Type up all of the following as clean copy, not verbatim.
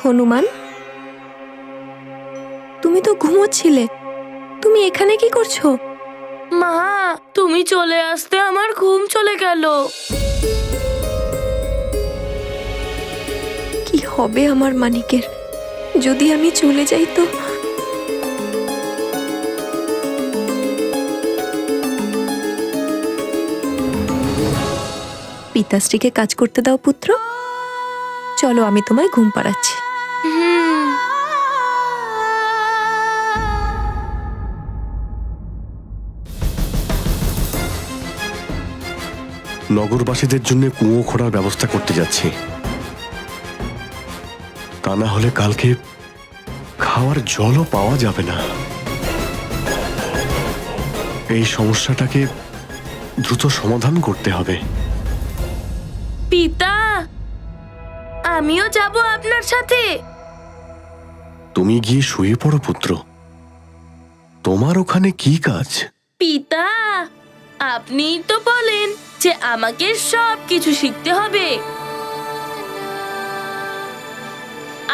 হনুমান, তুমি তো ঘুমোচ্ছিলে, তুমি এখানে কি করছো? মা, তুমি চলে আসতে আমার ঘুম চলে গেল। কি হবে আমার মানিকের যদি আমি চলে যাই? তো পিতাশ্রীকে কাজ করতে দাও পুত্র, চলো আমি তোমায় ঘুম পাড়াচ্ছি। নগরবাসীদের জন্য কুয়ো খোঁড়ার ব্যবস্থা করতে যাচ্ছি, তা না হলে কালকে খাওয়ার জলও পাওয়া যাবে না। এই সমস্যাটাকে দ্রুত সমাধান করতে হবে। পিতা, আমিও যাব আপনার সাথে। তুমি গিয়ে শুয়ে পড়ো পুত্র, তোমার ওখানে কি কাজ? পিতা, আপনিই তো বলেন যে আমাকে সবকিছু শিখতে হবে।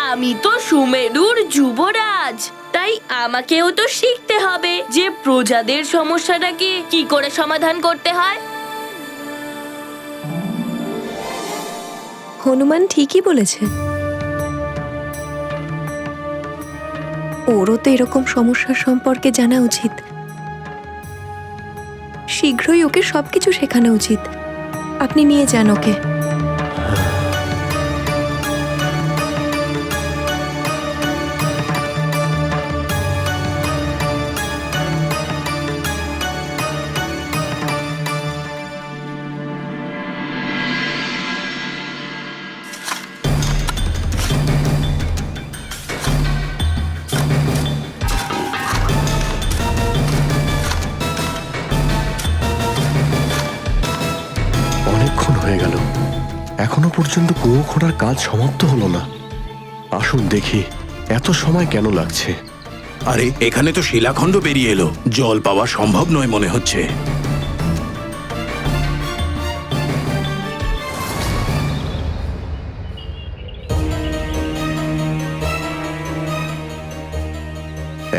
আমি তো সুমেরুর যুবরাজ, তাই আমাকেও তো শিখতে হবে যে প্রজাদের সমস্যাটাকে কি করে সমাধান করতে হয়। হনুমান ঠিকই বলেছে, ওরও তো এরকম সমস্যার সম্পর্কে জানা উচিত। শীঘ্রই ওকে সবকিছু শেখানো উচিত। আপনি নিয়ে যান ওকে। অনেকক্ষণ হয়ে গেল, এখনো পর্যন্ত কুয়ো খোঁড়ার কাজ সমাপ্ত হলো না। আসুন দেখি এত সময় কেন লাগছে। আরে এখানে তো শিলাখণ্ড বেরিয়ে এলো, জল পাওয়া সম্ভব নয় মনে হচ্ছে।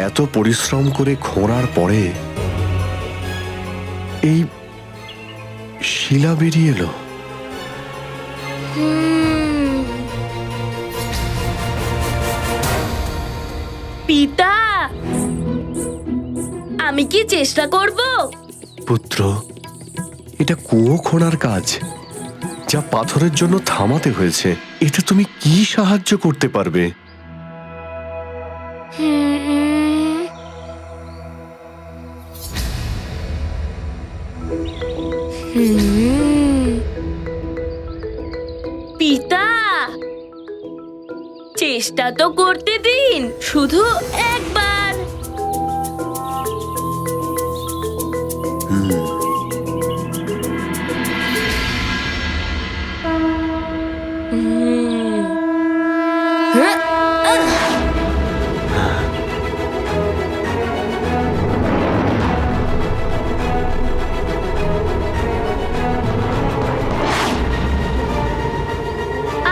এত পরিশ্রম করে খোঁড়ার পরে এই শিলা বেরিয়ে এলো। পিতা, আমি কি চেষ্টা করব? পুত্র, এটা কুয়ো খোঁড়ার কাজ, যা পাথরের জন্য থামাতে হয়েছে। এটা তুমি কি সাহায্য করতে পারবে? পিতা, চেষ্টা তো করতে দিন, শুধু একবার।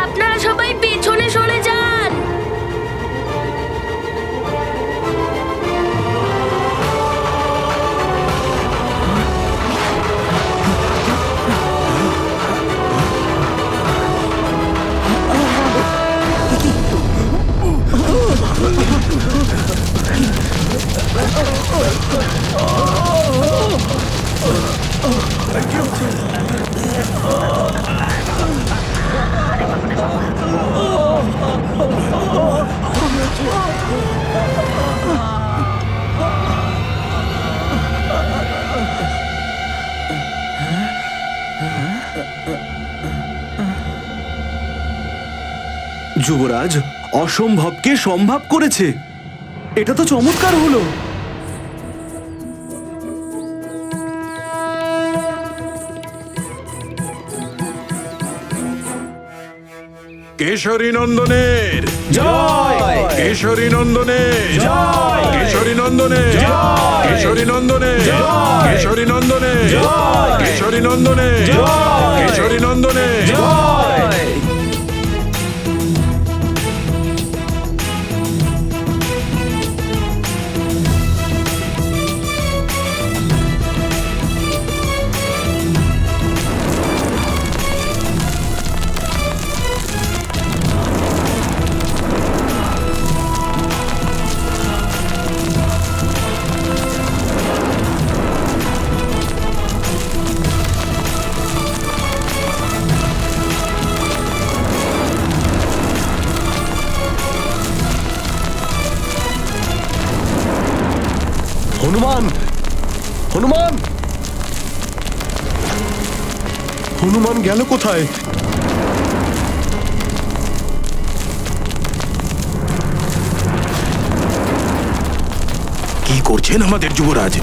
আপনারা সবাই পেছনে সরে যান। যুবরাজ অসম্ভবকে সম্ভব করেছে, এটা তো চমৎকার হলো। কেশরী নন্দনের জয়! কেশরী নন্দনের জয়! কেশরী নন্দনের জয়! কেশরী নন্দনের জয়! কেশরী নন্দনের জয়! কেশরী নন্দনের জয়! কেশরী নন্দনের জয়! হনুমান, হনুমান, হনুমান গেল কোথায়? কি করছেন আমাদের যুবরাজ?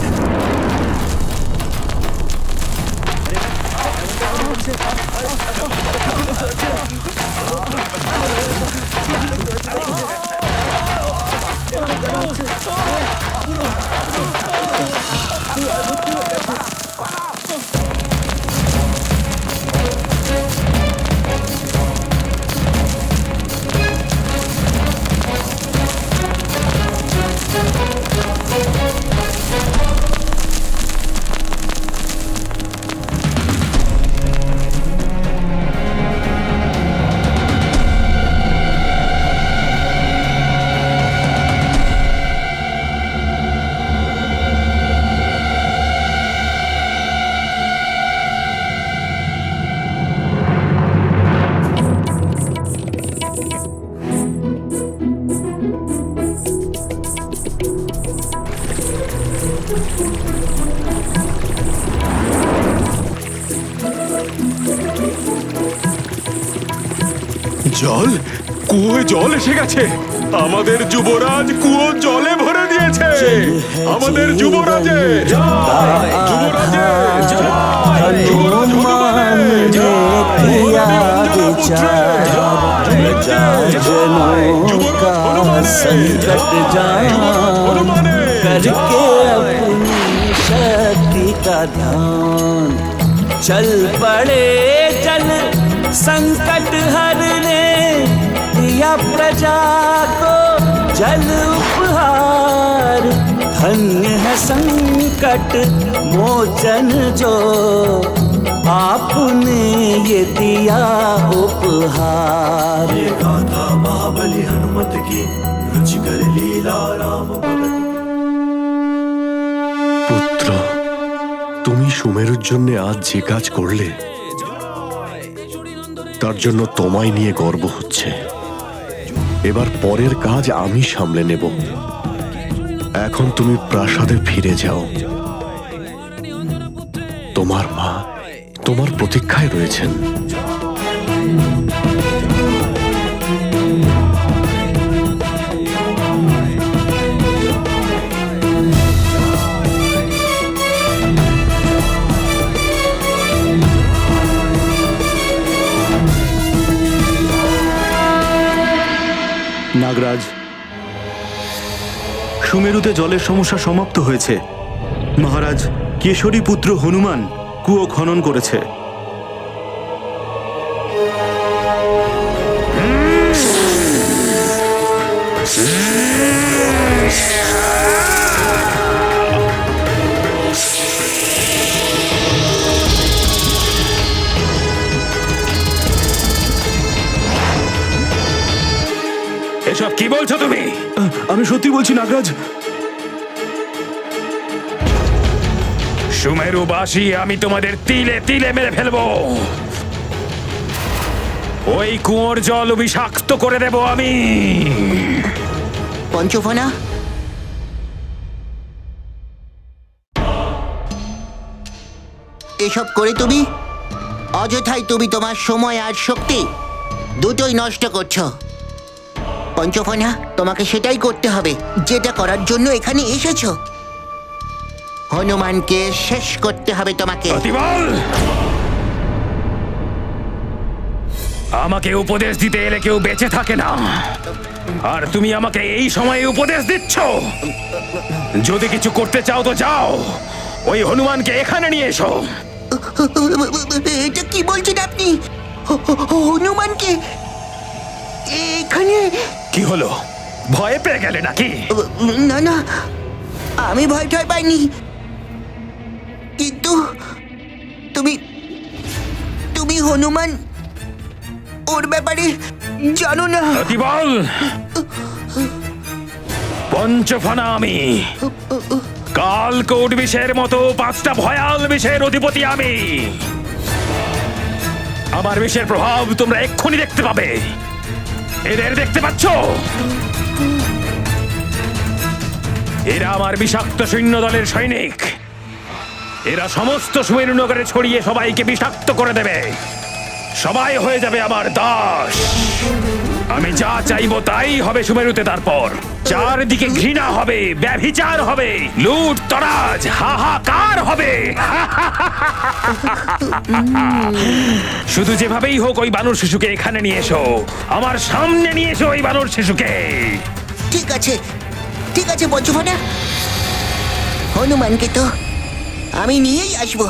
জল, কুয়োয় জল এসে গেছে। আমাদের যুবরাজ কুয়ো জলে ভরে দিয়েছে। আমাদের যুবরাজে যুবরাজে যুবরাজ शक्ति का ध्यान चल पड़े जल संकट हरने दिया प्रजा को जल उपहार। धन्य है संकट मोचन जो आपने ये दिया उपहार। ये गाथा महाबली हनुमत की रुचिकर लीला राम পুত্র, তুমি সুমেরুর জন্য আজ যে কাজ করলে তার জন্য তোমায় নিয়ে গর্ব হচ্ছে। এবার পরের কাজ আমি সামলে নেব। এখন তুমি প্রাসাদে ফিরে যাও। তোমার মা তোমার প্রতীক্ষায় রয়েছেন। নাগরাজ, সুমেরুতে জলের সমস্যা সমাপ্ত হয়েছে। মহারাজ কেশরী পুত্র হনুমান কুয়ো খনন করেছে। এসব কি বলছো তুমি? আমি সত্যি বলছি নাগরাজ। সুমেরুবাসী, আমি তোমাদের তিলে তিলে মেরে ফেলবো। ওই কুয়োর জল বিষাক্ত করে দেব আমি। পঞ্চফনা, এসব করে তুমি অযথাই তোমার সময় আর শক্তি দুটোই নষ্ট করছো। পঞ্চফনা, তোমাকে সেটাই করতে হবে যেটা করার জন্য এখানে এসেছো। হনুমানকে শেষ করতে হবে তোমাকে। প্রতিবল, আমাকে উপদেশ দিতে এলে কেউ বেঁচে থাকে না, আর তুমি আমাকে এই সময়ে উপদেশ দিচ্ছ। যদি কিছু করতে চাও তো যাও, ওই হনুমানকে এখানে নিয়ে এসো। এটা কি বলছেন আপনি? হনুমানকে এখানে? কি হলো, ভয় পেয়ে গেলে নাকি? না না, আমি ভয় টয় পাইনি, কিন্তু তুমি হনুমান ওর ব্যাপারে জানো না। প্রতিবল, পঞ্চফনা আমি, কালকোট বিষের মতো 5টা ভয়াল বিষের অধিপতি আমি। আমার বিষের প্রভাব তোমরা এক্ষুনি দেখতে পাবে। এদের দেখতে পাচ্ছ? এরা আমার বিষাক্ত সৈন্য দলের সৈনিক। এরা সমস্ত সুমেরু নগরে ছড়িয়ে সবাইকে বিষাক্ত করে দেবে। সবাই হয়ে যাবে আমার দাস। আমি যা চাইবো তাই হবে সুমেরুতে। তারপর চারদিকে ঘৃণা হবে, ব্যভিচার হবে, লুট তরাজ, হাহাকার হবে। শুধু যেভাবেই হোক ওই বানর শিশুকে এখানে নিয়ে এসো, আমার সামনে নিয়ে এসো ওই বানর শিশুকে। ঠিক আছে, ঠিক আছে পঞ্চফোনা। হনুমানকে তো আমি নিয়েই আসবো।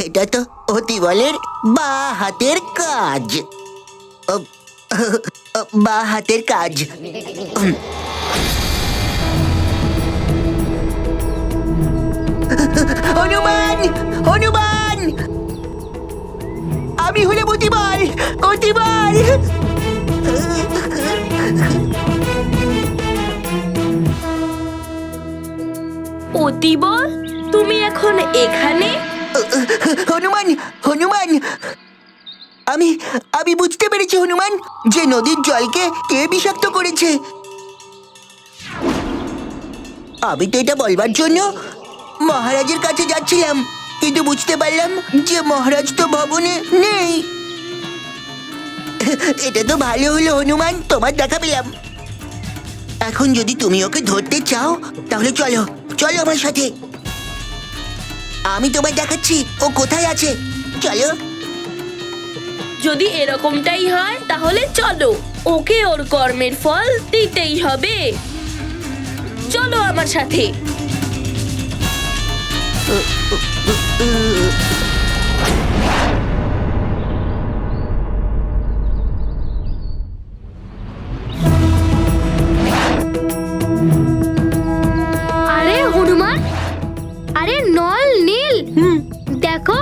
এটা তো অতি বলের বা হাতের কাজ। বা হাতের কাজ। হনুমান, হনুমান, আমি হলাম অতিবল, অতিবল। অতিবল, তুমি এখন এখানে? হনুমান, হনুমান, আমি আমি বুঝতে পেরেছি হনুমান, যে নদীর জলকে কে বিষাক্ত করেছে। আমি তো এটা বলবার জন্য মহারাজের কাছে যাচ্ছিলাম, কিন্তু বুঝতে পারলাম যে মহারাজ তো ভবনে নেই। এটা তো ভালো হলো হনুমান, তোমার দেখা পেলাম। এখন যদি তুমি ওকে ধরতে চাও তাহলে চলো, চলো আমার সাথে। আমি তোমায় দেখাচ্ছি ও কোথায় আছে। চলো। যদি এরকমটাই হয় তাহলে চলো, ওকে ওর কর্মের ফল দিতেই হবে। চলো আমার সাথে। আরে হনুমান, আরে নল নীল, দেখো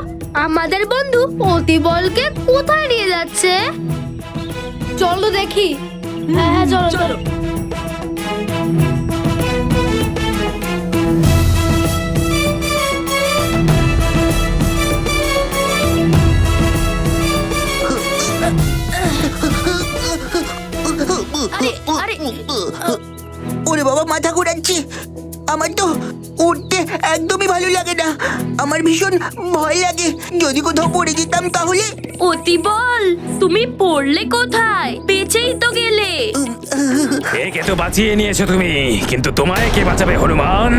আমাদের বন্ধু অতিবলকে কোথায় নিয়ে যাচ্ছে। চলো দেখি। হ্যাঁ চলো চলো। আরে ওরে বাবা, মাথা ঘোরাচ্ছে। আমার তো উঠতে একদমই ভালো লাগে না, আমার ভীষণ ভয় লাগে। যদি কোথাও পড়ে যেতাম তাহলে। অতিবল, তুমি পড়লে কোথায়? বেঁচেই তো গেলে। একে তো বাঁচিয়ে নিয়েছো তুমি, কিন্তু তোমায় কে বাঁচাবে হনুমান?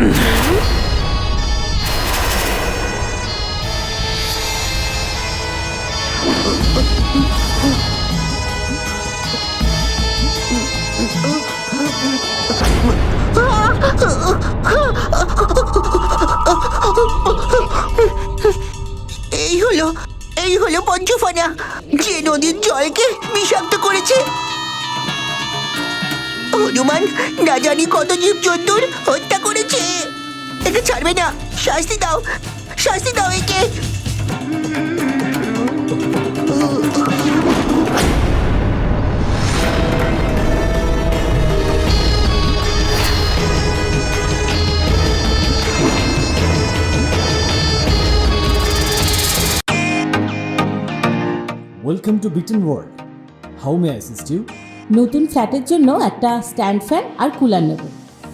এই হলো পঞ্চফোনা, যে নদীর জলকে বিষাক্ত করেছে। হনুমান না জানি কত জীবজন্তুর হত্যা করেছে। একে ছাড়বে না, শাস্তি দাও, শাস্তি দাও একে। Welcome to Beaten World. How may I assist you? নতুন ফ্ল্যাটের জন্য একটা স্ট্যান্ড ফ্যান আর কুলার নেব।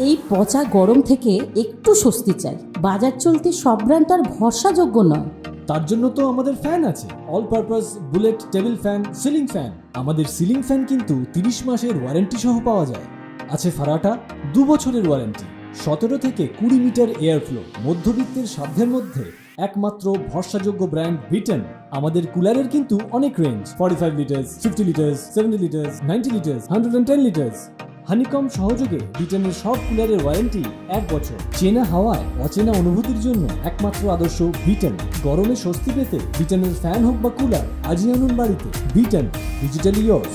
এই পচা গরম থেকে একটু স্বস্তি চাই। বাজার চলতে সব ব্র্যান্ড তো আর ভরসাযোগ্য নয়। তার জন্য তো আমাদের ফ্যান আছে, all purpose bullet table fan, ceiling fan. আমাদের সিলিং ফ্যান কিন্তু 30 মাসের ওয়ারেন্টি সহ পাওয়া যায়। আছে ফারাটা 2 বছরের ওয়ারেন্টি, 17 থেকে 20 মিটার এয়ার ফ্লো। মধ্যবিত্তের সাধ্যের মধ্যে একমাত্র ভরসাযোগ্য ব্র্যান্ড বিটেন। আমাদের কুলারের কিন্তু অনেক range, 45 litres, 50 litres, 70 litres, 90 litres, 110 litres. Honeycomb সহযোগে বিটেনের সব কুলারের ওয়ারেন্টি 1 বছর। চেনা হাওয়ায় অচেনা অনুভূতির জন্য একমাত্র আদর্শ বিটেন। গরমে স্বস্তি পেতে বিটেনের ফ্যান হোক বা কুলার, আজই আনুন বাড়িতে। Beaten, digitally yours.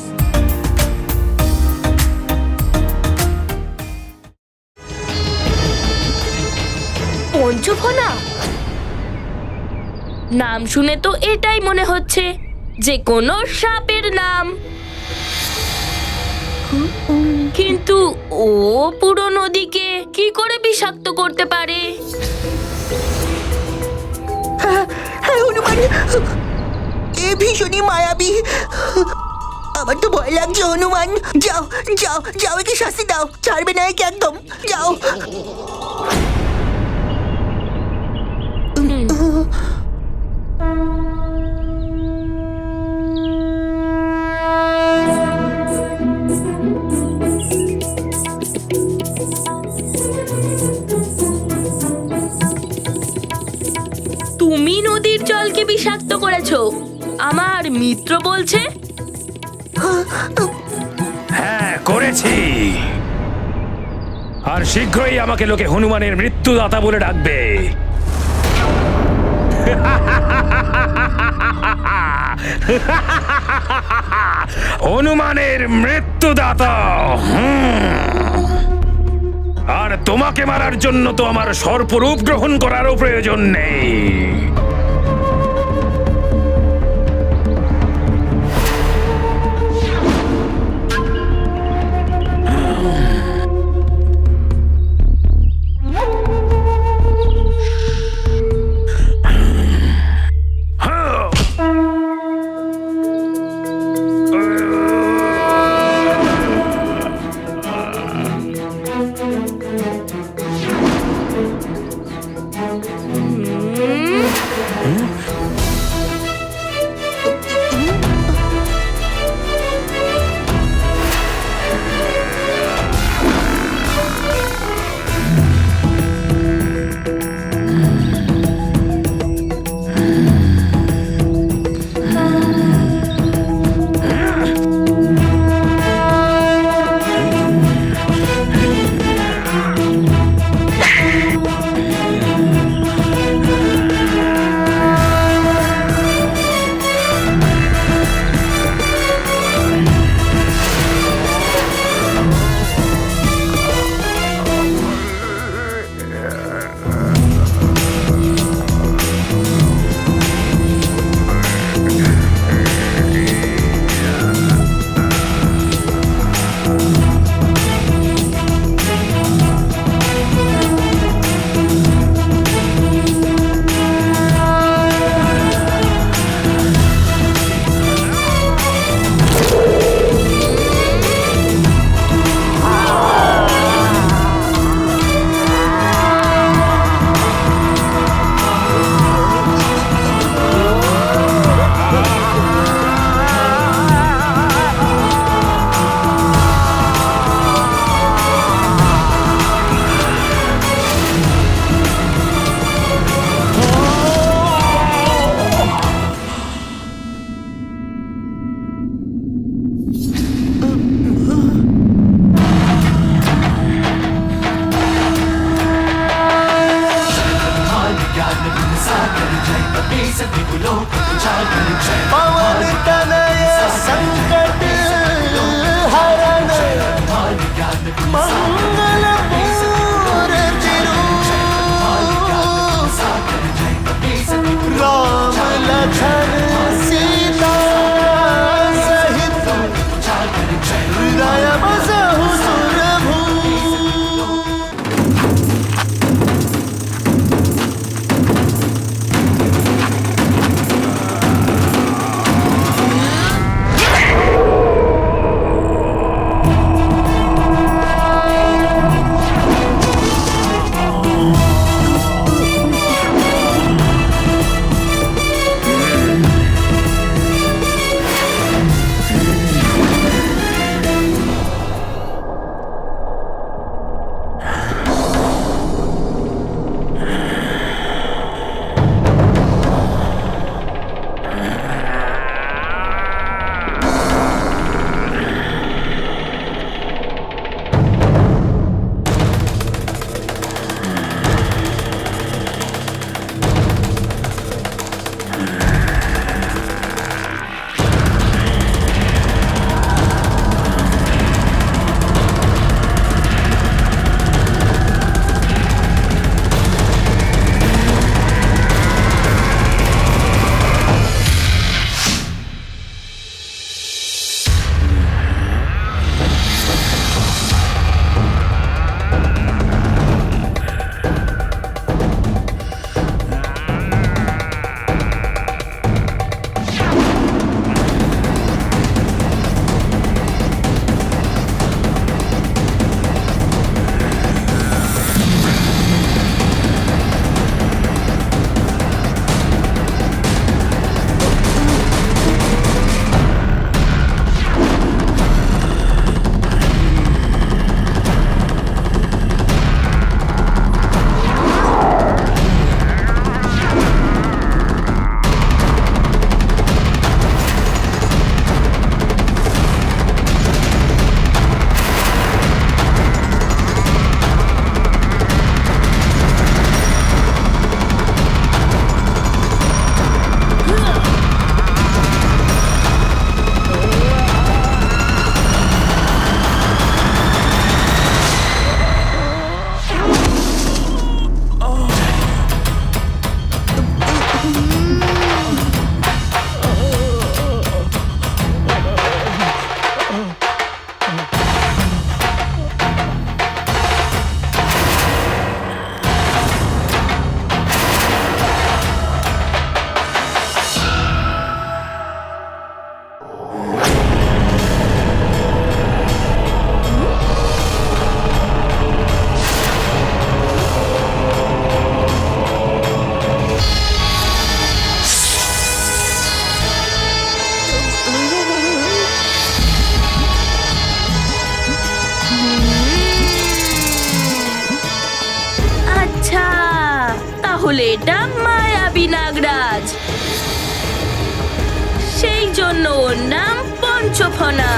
পঞ্চফোনা, নাম শুনে তো এটাই মনে হচ্ছে যে কোনো সাপের নাম, কিন্তু ও পুরো নদীকে কি করে বিষাক্ত করতে পারে? হ্যাঁ হনুমান, এ ভীষণই মায়াবী। আমার তো ভয় লাগছে হনুমান। যাও যাও যাও, একে শাস্তি দাও, ছাড়বে না একে একদম। যাও। তুমি নদীর জলকে বিষাক্ত করেছো, আমার মিত্র বলছে। হ্যাঁ করেছি, আর শীঘ্রই আমাকে লোকে হনুমানের মৃত্যুদাতা বলে ডাকবে। হনুমানের মৃত্যুদাতা। আর তোমাকে মারার জন্য তো আমার সর্পরূপ গ্রহণ করারও প্রয়োজন নেই। আচ্ছা, তাহলে এটা মায়াবী নাগরাজ, সেই জন্য ওর নাম পঞ্চফনা।